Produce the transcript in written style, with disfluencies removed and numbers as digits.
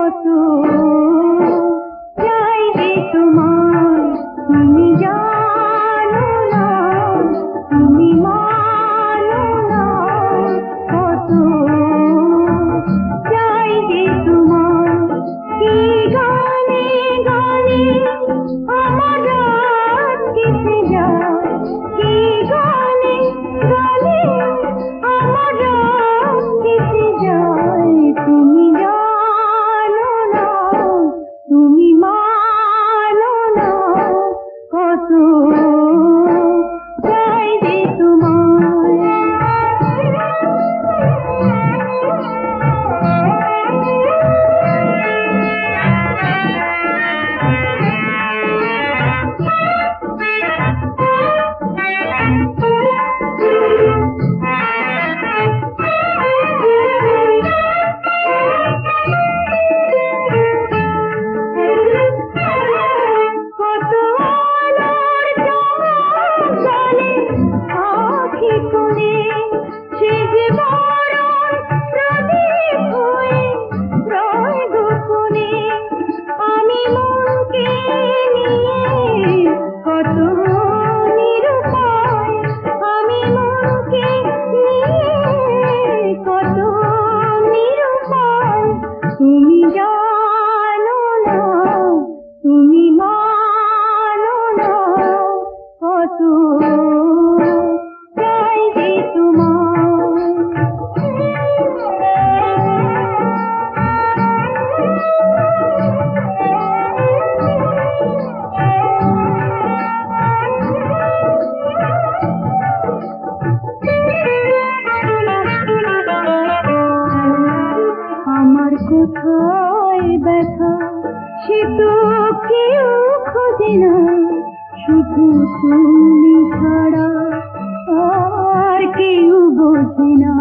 কত চাইবে তোমার তুমি জানো না, তুমি মানো না, কত চাইবে তোমার। কি গানে গানে আমার রাত কেটে যায়, কি গানে গানে আমার রাত কেটে যায়, তুমি জানো না, তুমি মানো না, কত চাইবে কত আলোর জলে আঁখি কোণে সে যে বরণ প্রদীপ হয়ে রয় গোপনে। আমি মনকে নিয়ে কত নিরুপায়, আমি মনকে নিয়ে কত নিরুপায়, তুমি জানো না, তুমি মানো না, কত চাইবে আমার কোথায় ব্যথা সে তো কেউ খোঁজে না, শুধু তুমি ছাড়া আর কেউ বোঝে না।